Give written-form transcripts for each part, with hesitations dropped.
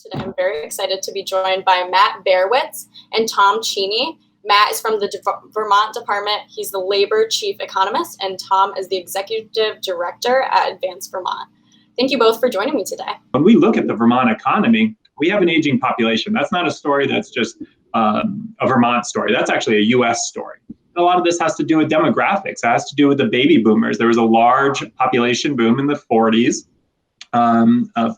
Today, I'm very excited to be joined by Matt Bearwitz and Tom Cheney. Matt is from the Vermont Department. He's the Labor Chief Economist, and Tom is the Executive Director at Advance Vermont. Thank you both for joining me today. When we look at the Vermont economy, we have an aging population. That's not a story that's just a Vermont story. That's actually a U.S. story. A lot of this has to do with demographics. It has to do with the baby boomers. There was a large population boom in the 40s,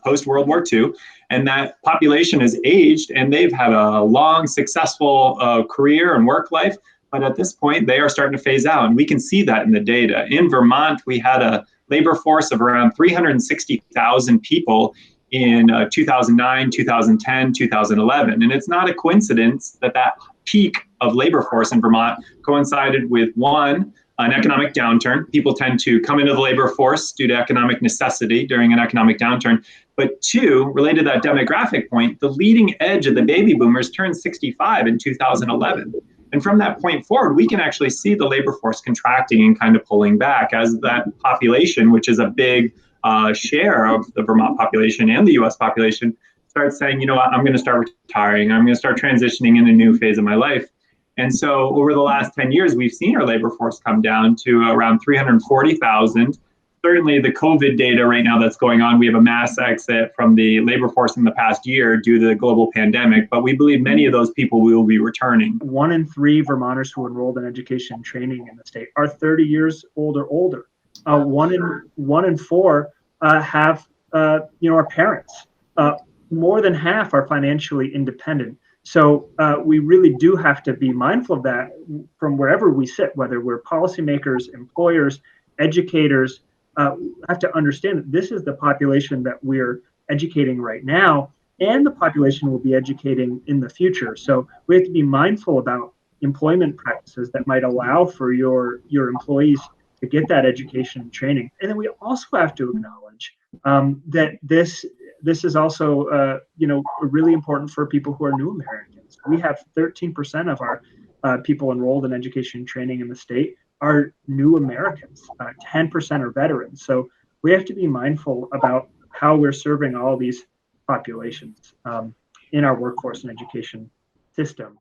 post-World War II, and that population has aged, and they've had a long, successful career and work life. But at this point, they are starting to phase out, and we can see that in the data. In Vermont, we had a labor force of around 360,000 people in 2009, 2010, 2011. And it's not a coincidence that that peak of labor force in Vermont coincided with, one, an economic downturn. People tend to come into the labor force due to economic necessity during an economic downturn. But two, related to that demographic point, the leading edge of the baby boomers turned 65 in 2011. And from that point forward, we can actually see the labor force contracting and kind of pulling back as that population, which is a big share of the Vermont population and the US population, starts saying, you know what, I'm going to start retiring. I'm going to start transitioning in a new phase of my life. And so over the last 10 years, we've seen our labor force come down to around 340,000. Certainly the COVID data right now that's going on, we have a mass exit from the labor force in the past year due to the global pandemic, but we believe many of those people will be returning. 1 in 3 Vermonters who enrolled in education and training in the state are 30 years old or older. 1 in 4 have are parents. More than half are financially independent. So we really do have to be mindful of that from wherever we sit, whether we're policymakers, employers, educators. Have to understand that this is the population that we're educating right now, and the population we'll be educating in the future. So we have to be mindful about employment practices that might allow for your employees to get that education and training. And then we also have to acknowledge that this is also really important for people who are new Americans. We have 13% of our people enrolled in education and training in the state are new Americans. 10% are veterans. So we have to be mindful about how we're serving all these populations in our workforce and education system.